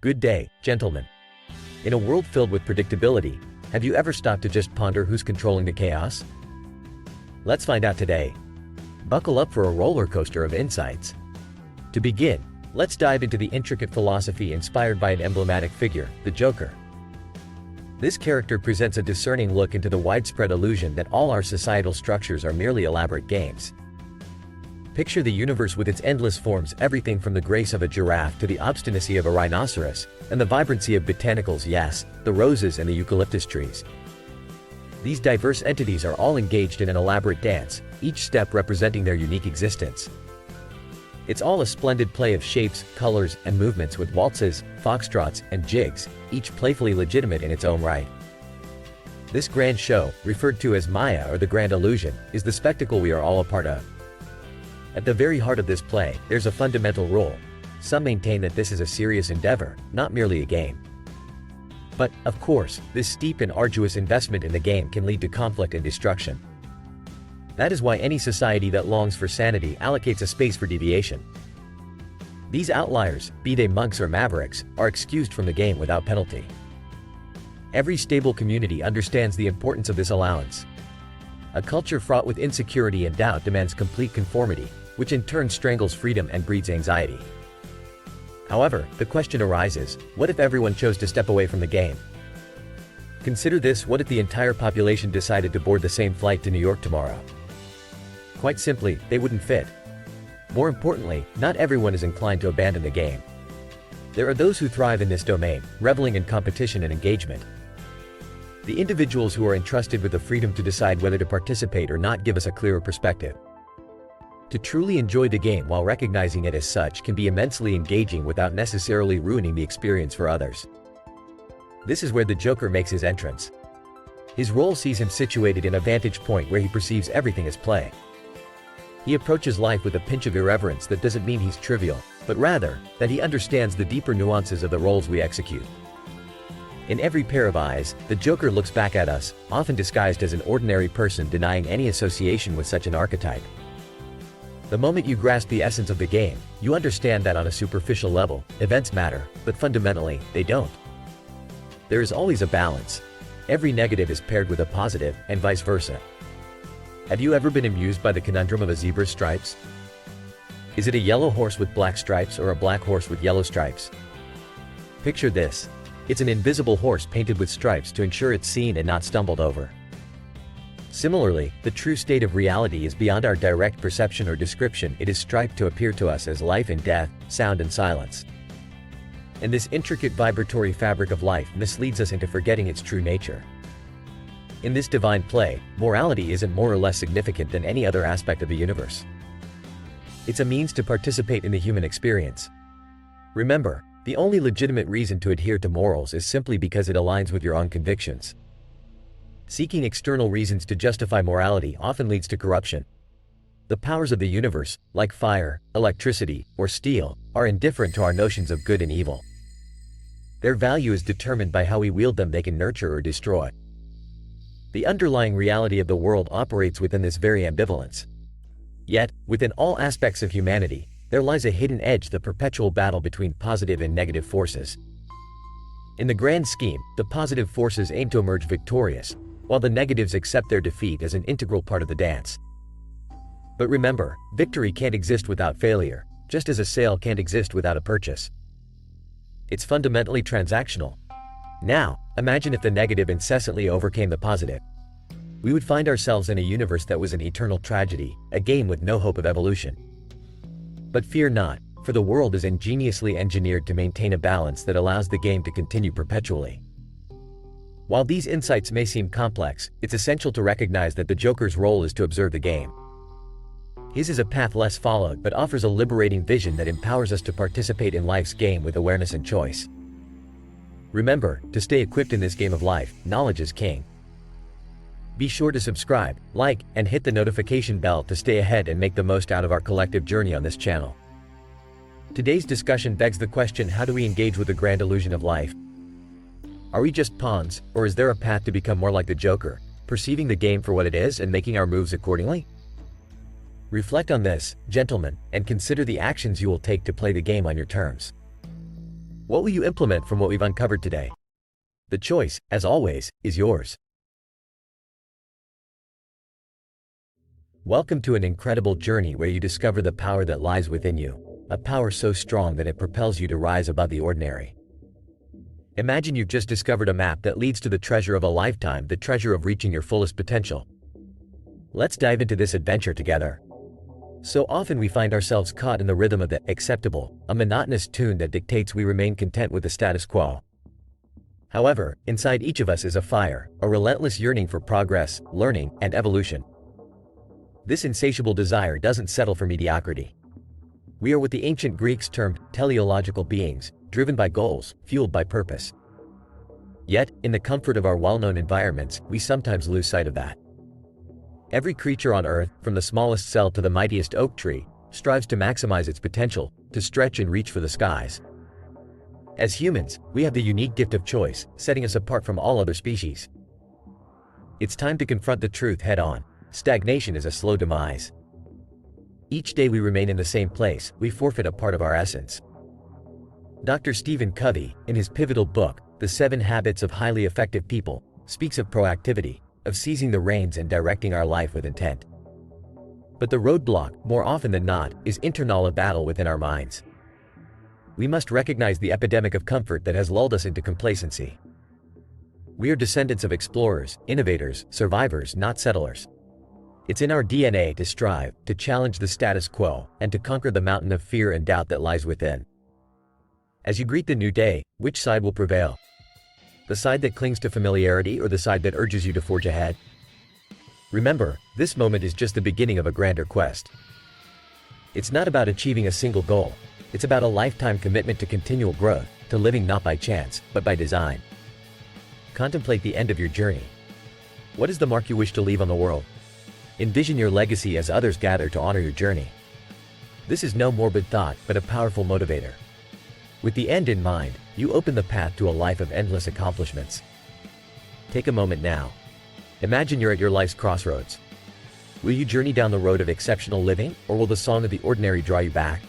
Good day, gentlemen. In a world filled with predictability, have you ever stopped to just ponder who's controlling the chaos? Let's find out today. Buckle up for a roller coaster of insights. To begin, let's dive into the intricate philosophy inspired by an emblematic figure, the Joker. This character presents a discerning look into the widespread illusion that all our societal structures are merely elaborate games. Picture the universe with its endless forms, everything from the grace of a giraffe to the obstinacy of a rhinoceros, and the vibrancy of botanicals, yes, the roses and the eucalyptus trees. These diverse entities are all engaged in an elaborate dance, each step representing their unique existence. It's all a splendid play of shapes, colors, and movements with waltzes, foxtrots, and jigs, each playfully legitimate in its own right. This grand show, referred to as Maya or the grand illusion, is the spectacle we are all a part of. At the very heart of this play, there's a fundamental rule. Some maintain that this is a serious endeavor, not merely a game. But, of course, this steep and arduous investment in the game can lead to conflict and destruction. That is why any society that longs for sanity allocates a space for deviation. These outliers, be they monks or mavericks, are excused from the game without penalty. Every stable community understands the importance of this allowance. A culture fraught with insecurity and doubt demands complete conformity, which in turn strangles freedom and breeds anxiety. However, the question arises, what if everyone chose to step away from the game? Consider this: what if the entire population decided to board the same flight to New York tomorrow? Quite simply, they wouldn't fit. More importantly, not everyone is inclined to abandon the game. There are those who thrive in this domain, reveling in competition and engagement. The individuals who are entrusted with the freedom to decide whether to participate or not give us a clearer perspective. To truly enjoy the game while recognizing it as such can be immensely engaging without necessarily ruining the experience for others. This is where the Joker makes his entrance. His role sees him situated in a vantage point where he perceives everything as play. He approaches life with a pinch of irreverence that doesn't mean he's trivial, but rather, that he understands the deeper nuances of the roles we execute. In every pair of eyes, the Joker looks back at us, often disguised as an ordinary person denying any association with such an archetype. The moment you grasp the essence of the game, you understand that on a superficial level, events matter, but fundamentally, they don't. There is always a balance. Every negative is paired with a positive, and vice versa. Have you ever been amused by the conundrum of a zebra's stripes? Is it a yellow horse with black stripes or a black horse with yellow stripes? Picture this. It's an invisible horse painted with stripes to ensure it's seen and not stumbled over. Similarly, the true state of reality is beyond our direct perception or description. It is striped to appear to us as life and death, sound and silence. And this intricate vibratory fabric of life misleads us into forgetting its true nature. In this divine play, morality isn't more or less significant than any other aspect of the universe. It's a means to participate in the human experience. Remember, the only legitimate reason to adhere to morals is simply because it aligns with your own convictions. Seeking external reasons to justify morality often leads to corruption. The powers of the universe, like fire, electricity, or steel, are indifferent to our notions of good and evil. Their value is determined by how we wield them. They can nurture or destroy. The underlying reality of the world operates within this very ambivalence. Yet, within all aspects of humanity, there lies a hidden edge: the perpetual battle between positive and negative forces. In the grand scheme, the positive forces aim to emerge victorious, while the negatives accept their defeat as an integral part of the dance. But remember, victory can't exist without failure, just as a sale can't exist without a purchase. It's fundamentally transactional. Now, imagine if the negative incessantly overcame the positive. We would find ourselves in a universe that was an eternal tragedy, a game with no hope of evolution. But fear not, for the world is ingeniously engineered to maintain a balance that allows the game to continue perpetually. While these insights may seem complex, it's essential to recognize that the Joker's role is to observe the game. His is a path less followed but offers a liberating vision that empowers us to participate in life's game with awareness and choice. Remember, to stay equipped in this game of life, knowledge is king. Be sure to subscribe, like, and hit the notification bell to stay ahead and make the most out of our collective journey on this channel. Today's discussion begs the question: how do we engage with the grand illusion of life? Are we just pawns, or is there a path to become more like the Joker, perceiving the game for what it is and making our moves accordingly? Reflect on this, gentlemen, and consider the actions you will take to play the game on your terms. What will you implement from what we've uncovered today? The choice, as always, is yours. Welcome to an incredible journey where you discover the power that lies within you, a power so strong that it propels you to rise above the ordinary. Imagine you've just discovered a map that leads to the treasure of a lifetime, the treasure of reaching your fullest potential. Let's dive into this adventure together. So often we find ourselves caught in the rhythm of the acceptable, a monotonous tune that dictates we remain content with the status quo. However, inside each of us is a fire, a relentless yearning for progress, learning, and evolution. This insatiable desire doesn't settle for mediocrity. We are what the ancient Greeks termed teleological beings, driven by goals, fueled by purpose. Yet, in the comfort of our well-known environments, we sometimes lose sight of that. Every creature on Earth, from the smallest cell to the mightiest oak tree, strives to maximize its potential, to stretch and reach for the skies. As humans, we have the unique gift of choice, setting us apart from all other species. It's time to confront the truth head-on. Stagnation is a slow demise. Each day we remain in the same place, we forfeit a part of our essence. Dr. Stephen Covey, in his pivotal book, The 7 Habits of Highly Effective People, speaks of proactivity, of seizing the reins and directing our life with intent. But the roadblock, more often than not, is internal battle within our minds. We must recognize the epidemic of comfort that has lulled us into complacency. We are descendants of explorers, innovators, survivors, not settlers. It's in our DNA to strive, to challenge the status quo, and to conquer the mountain of fear and doubt that lies within. As you greet the new day, which side will prevail? The side that clings to familiarity or the side that urges you to forge ahead? Remember, this moment is just the beginning of a grander quest. It's not about achieving a single goal. It's about a lifetime commitment to continual growth, to living not by chance, but by design. Contemplate the end of your journey. What is the mark you wish to leave on the world? Envision your legacy as others gather to honor your journey. This is no morbid thought, but a powerful motivator. With the end in mind, you open the path to a life of endless accomplishments. Take a moment now. Imagine you're at your life's crossroads. Will you journey down the road of exceptional living, or will the song of the ordinary draw you back?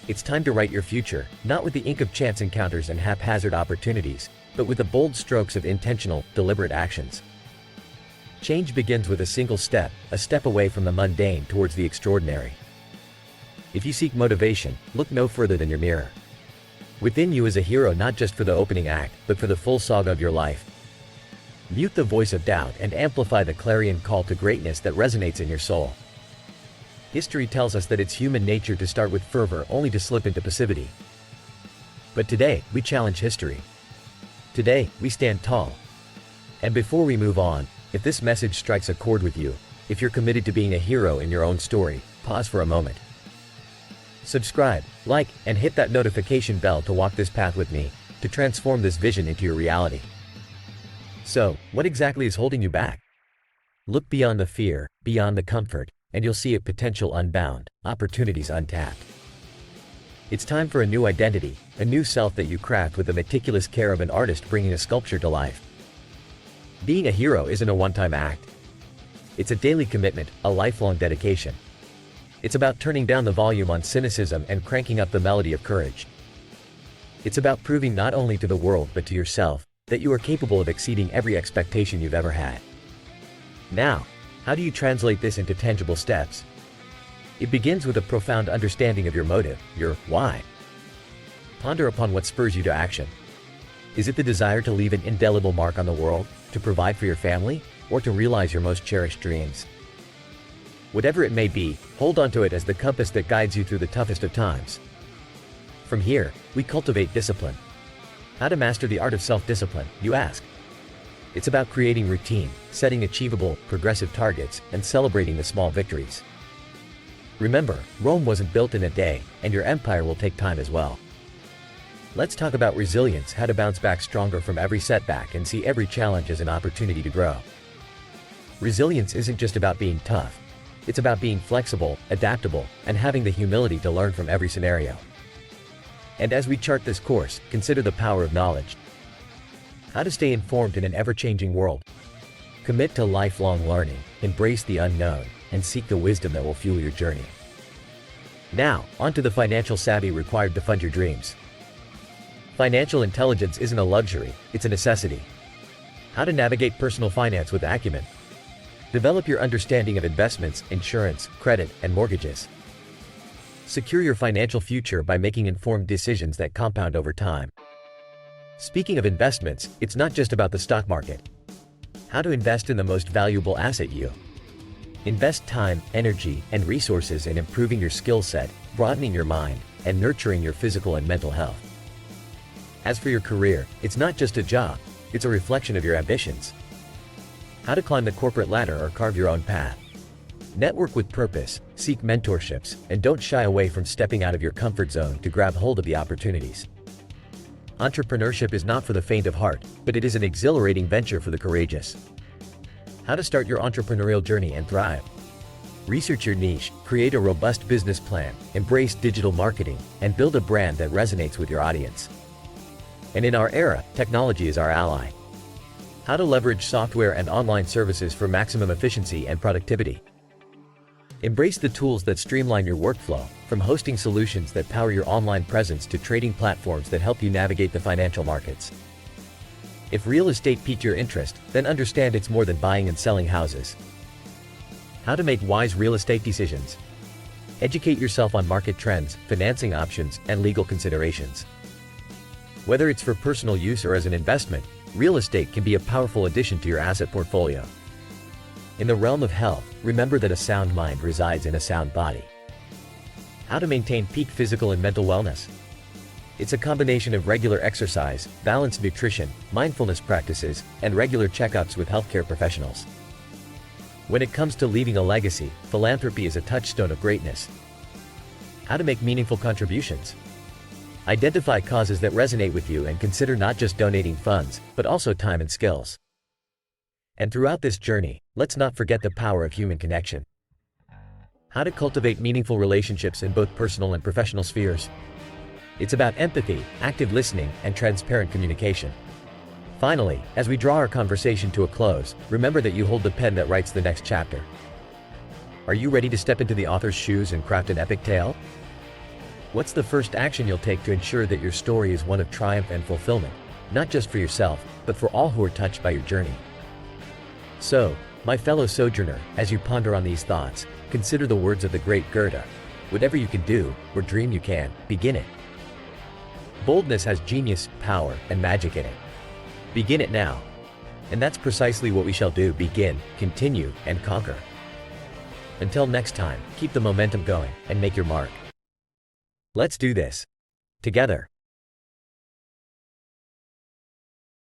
It's time to write your future, not with the ink of chance encounters and haphazard opportunities, but with the bold strokes of intentional, deliberate actions. Change begins with a single step, a step away from the mundane towards the extraordinary. If you seek motivation, look no further than your mirror. Within you is a hero not just for the opening act, but for the full saga of your life. Mute the voice of doubt and amplify the clarion call to greatness that resonates in your soul. History tells us that it's human nature to start with fervor only to slip into passivity. But today, we challenge history. Today, we stand tall. And before we move on, if this message strikes a chord with you, if you're committed to being a hero in your own story, pause for a moment. Subscribe, like, and hit that notification bell to walk this path with me, to transform this vision into your reality. So, what exactly is holding you back? Look beyond the fear, beyond the comfort, and you'll see a potential unbound, opportunities untapped. It's time for a new identity, a new self that you craft with the meticulous care of an artist bringing a sculpture to life. Being a hero isn't a one-time act. It's a daily commitment, a lifelong dedication. It's about turning down the volume on cynicism and cranking up the melody of courage. It's about proving not only to the world but to yourself that you are capable of exceeding every expectation you've ever had. Now, how do you translate this into tangible steps? It begins with a profound understanding of your motive, your why. Ponder upon what spurs you to action. Is it the desire to leave an indelible mark on the world, to provide for your family, or to realize your most cherished dreams? Whatever it may be, hold onto it as the compass that guides you through the toughest of times. From here, we cultivate discipline. How to master the art of self-discipline, you ask? It's about creating routine, setting achievable, progressive targets, and celebrating the small victories. Remember, Rome wasn't built in a day, and your empire will take time as well. Let's talk about resilience, how to bounce back stronger from every setback and see every challenge as an opportunity to grow. Resilience isn't just about being tough. It's about being flexible, adaptable, and having the humility to learn from every scenario. And as we chart this course, consider the power of knowledge. How to stay informed in an ever-changing world. Commit to lifelong learning, embrace the unknown, and seek the wisdom that will fuel your journey. Now, onto the financial savvy required to fund your dreams. Financial intelligence isn't a luxury, it's a necessity. How to navigate personal finance with acumen. Develop your understanding of investments, insurance, credit, and mortgages. Secure your financial future by making informed decisions that compound over time. Speaking of investments, it's not just about the stock market. How to invest in the most valuable asset you. Invest time, energy, and resources in improving your skill set, broadening your mind, and nurturing your physical and mental health. As for your career, it's not just a job, it's a reflection of your ambitions. How to climb the corporate ladder or carve your own path. Network with purpose, seek mentorships, and don't shy away from stepping out of your comfort zone to grab hold of the opportunities. Entrepreneurship is not for the faint of heart, but it is an exhilarating venture for the courageous. How to start your entrepreneurial journey and thrive. Research your niche, create a robust business plan, embrace digital marketing, and build a brand that resonates with your audience. And in our era, technology is our ally. How to leverage software and online services for maximum efficiency and productivity. Embrace the tools that streamline your workflow, from hosting solutions that power your online presence to trading platforms that help you navigate the financial markets. If real estate piqued your interest, then understand it's more than buying and selling houses. How to make wise real estate decisions. Educate yourself on market trends, financing options, and legal considerations. Whether it's for personal use or as an investment, real estate can be a powerful addition to your asset portfolio. In the realm of health, remember that a sound mind resides in a sound body. How to maintain peak physical and mental wellness. It's a combination of regular exercise, balanced nutrition, mindfulness practices, and regular checkups with healthcare professionals. When it comes to leaving a legacy, philanthropy is a touchstone of greatness. How to make meaningful contributions. Identify causes that resonate with you and consider not just donating funds, but also time and skills. And throughout this journey, let's not forget the power of human connection. How to cultivate meaningful relationships in both personal and professional spheres. It's about empathy, active listening, and transparent communication. Finally, as we draw our conversation to a close, remember that you hold the pen that writes the next chapter. Are you ready to step into the author's shoes and craft an epic tale? What's the first action you'll take to ensure that your story is one of triumph and fulfillment, not just for yourself, but for all who are touched by your journey? So, my fellow sojourner, as you ponder on these thoughts, consider the words of the great Goethe. Whatever you can do, or dream you can, begin it. Boldness has genius, power, and magic in it. Begin it now. And that's precisely what we shall do: begin, continue, and conquer. Until next time, keep the momentum going, and make your mark. Let's do this together.